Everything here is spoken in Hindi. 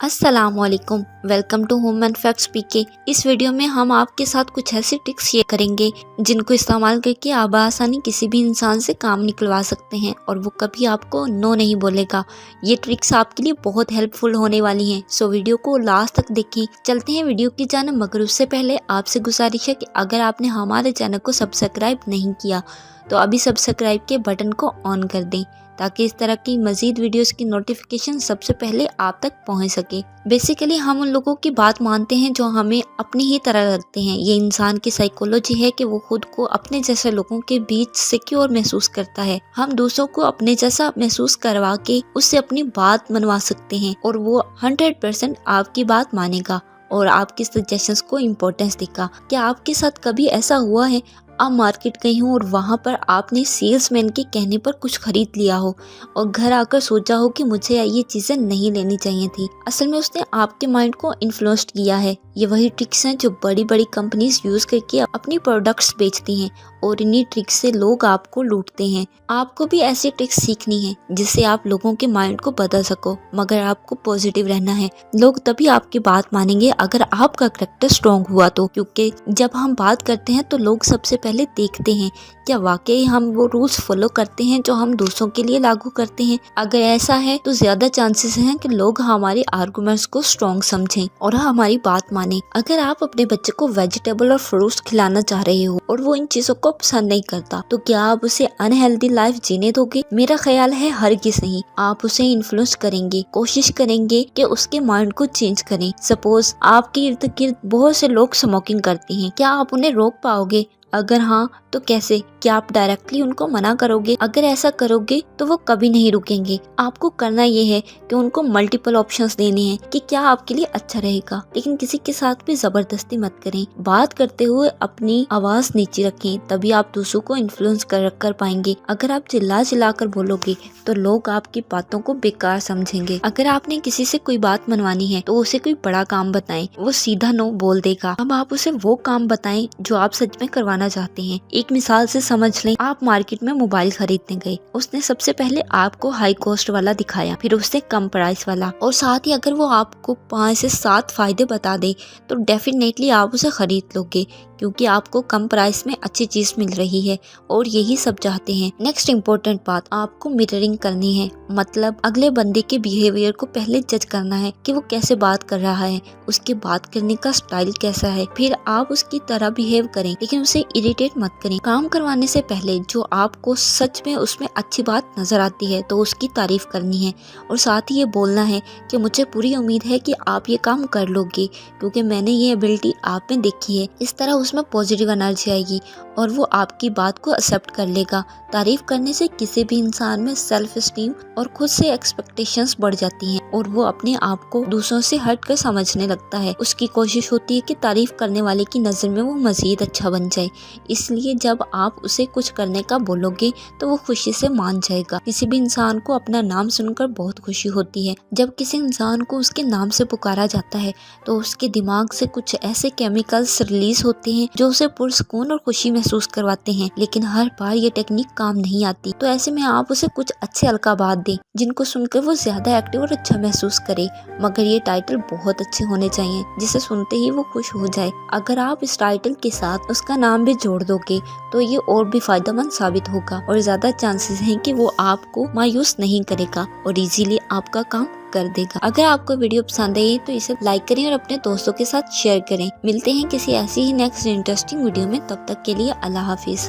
अस्सलाम वालेकुम। Welcome to home and facts PK. इस वीडियो में हम आपके साथ कुछ ऐसी ट्रिक्स शेयर करेंगे जिनको इस्तेमाल करके आप बआसानी किसी भी इंसान से काम निकलवा सकते हैं और वो कभी आपको नो नहीं बोलेगा। ये ट्रिक्स आपके लिए बहुत हेल्पफुल होने वाली हैं, सो वीडियो को लास्ट तक देखें। चलते हैं वीडियो की जानिब, मगर उससे पहले आपसे गुजारिश है कि अगर आपने हमारे चैनल को सब्सक्राइब नहीं किया तो अभी सब्सक्राइब के बटन को ऑन कर दें ताकि इस तरह की मजीद वीडियोस की नोटिफिकेशन सबसे पहले आप तक पहुंच सके। बेसिकली हम उन लोगों की बात मानते हैं जो हमें अपनी ही तरह लगते हैं। ये इंसान की साइकोलॉजी है कि वो खुद को अपने जैसे लोगों के बीच सिक्योर महसूस करता है। हम दूसरों को अपने जैसा महसूस करवा के उससे अपनी बात मनवा सकते हैं और वो 100% आपकी बात मानेगा और आपकी सजेशंस को इम्पोर्टेंस देगा। क्या आपके साथ कभी ऐसा हुआ है आप मार्केट गई हो और वहाँ पर आपने सेल्समैन के कहने पर कुछ खरीद लिया हो और घर आकर सोचा हो कि मुझे ये चीज़ें नहीं लेनी चाहिए थी? असल में उसने आपके माइंड को इन्फ्लुएंस किया है। ये वही ट्रिक्स हैं जो बड़ी बड़ी कंपनीज यूज़ करके अपनी प्रोडक्ट्स बेचती हैं और इन्हीं ट्रिक्स से लोग आपको लूटते हैं। आपको भी ऐसी ट्रिक्स सीखनी है जिससे आप लोगों के माइंड को बदल सको, मगर आपको पॉजिटिव रहना है। लोग तभी आपकी बात मानेंगे अगर आपका करैक्टर स्ट्रॉन्ग हुआ तो, क्योंकि जब हम बात करते हैं तो लोग सबसे पहले देखते हैं क्या वाकई हम वो रूल्स फॉलो करते हैं जो हम दूसरों के लिए लागू करते हैं। अगर ऐसा है तो ज्यादा चांसेस हैं कि लोग हमारे आर्गुमेंट्स को स्ट्रॉन्ग समझें और हमारी बात माने। अगर आप अपने बच्चे को वेजिटेबल और फ्रूट्स खिलाना चाह रहे हो और वो इन चीजों को पसंद नहीं करता तो क्या आप उसे अनहेल्दी लाइफ जीने दोगे? मेरा ख्याल है हरगिज़ नहीं। आप उसे इन्फ्लुएंस करेंगे, कोशिश करेंगे कि उसके माइंड को चेंज करें। सपोज आपके इर्द गिर्द बहुत से लोग स्मोकिंग करते हैं, क्या आप उन्हें रोक पाओगे? अगर हाँ तो कैसे? क्या आप डायरेक्टली उनको मना करोगे? अगर ऐसा करोगे तो वो कभी नहीं रुकेंगे। आपको करना ये है कि उनको मल्टीपल ऑप्शंस देने हैं कि क्या आपके लिए अच्छा रहेगा, लेकिन किसी के साथ भी जबरदस्ती मत करें। बात करते हुए अपनी आवाज नीचे रखें, तभी आप दूसरों को इन्फ्लुएंस कर पाएंगे। अगर आप चिल्ला चिल्ला कर बोलोगे तो लोग आपकी बातों को बेकार समझेंगे। अगर आपने किसी से कोई बात मनवानी है तो उसे कोई बड़ा काम बताएं, वो सीधा नो बोल देगा। अब आप उसे वो काम बताएं जो आप सच में करवाना चाहते हैं। एक मिसाल से समझ लें, आप मार्केट में मोबाइल खरीदने गए, उसने सबसे पहले आपको हाई कॉस्ट वाला दिखाया, फिर उसने कम प्राइस वाला, और साथ ही अगर वो आपको 5 से 7 फायदे बता दे तो डेफिनेटली आप उसे खरीद लोगे, क्योंकि आपको कम प्राइस में अच्छी चीज मिल रही है और यही सब चाहते हैं। नेक्स्ट इम्पोर्टेंट बात, आपको मिररिंग करनी है। मतलब अगले बंदे के बिहेवियर को पहले जज करना है कि वो कैसे बात कर रहा है, उसके बात करने का स्टाइल कैसा है, फिर आप उसकी तरह बिहेव करें, लेकिन उसे इरिटेट मत करें। काम करवाने से पहले जो आपको सच में उसमें अच्छी बात नजर आती है तो उसकी तारीफ करनी है और साथ ही ये बोलना है कि मुझे पूरी उम्मीद है कि आप ये काम कर लोगे क्योंकि मैंने ये एबिलिटी आप में देखी है। इस तरह उसमें पॉजिटिव एनर्जी आएगी और वो आपकी बात को एक्सेप्ट कर लेगा। तारीफ करने से किसी भी इंसान में सेल्फ एस्टीम और खुद से एक्सपेक्टेशंस बढ़ जाती हैं और वो अपने आप को दूसरों से हट कर समझने लगता है। उसकी कोशिश होती है कि तारीफ करने वाले की नज़र में वो मजीद अच्छा बन जाए। इसलिए जब आप उसे कुछ करने का बोलोगे तो वो खुशी से मान जाएगा। किसी भी इंसान को अपना नाम सुनकर बहुत खुशी होती है। जब किसी इंसान को उसके नाम से पुकारा जाता है तो उसके दिमाग से कुछ ऐसे केमिकल्स रिलीज होते हैं जो उसे पुरस्कून और खुशी महसूस करवाते हैं, लेकिन हर बार ये टेक्निक काम नहीं आती। तो ऐसे में आप उसे कुछ अच्छे अलकाबात दें जिनको सुनकर वो ज्यादा एक्टिव और अच्छा महसूस करे, मगर ये टाइटल बहुत अच्छे होने चाहिए जिसे सुनते ही वो खुश हो जाए। अगर आप इस टाइटल के साथ उसका नाम भी जोड़ दोगे तो ये और भी फायदेमंद साबित होगा और ज्यादा चांसेस हैं कि वो आपको मायूस नहीं करेगा और इजीली आपका काम कर देगा। अगर आपको वीडियो पसंद आई तो इसे लाइक करें और अपने दोस्तों के साथ शेयर करें। मिलते हैं किसी ऐसी ही नेक्स्ट इंटरेस्टिंग वीडियो में, तब तक के लिए अल्लाह हाफिज।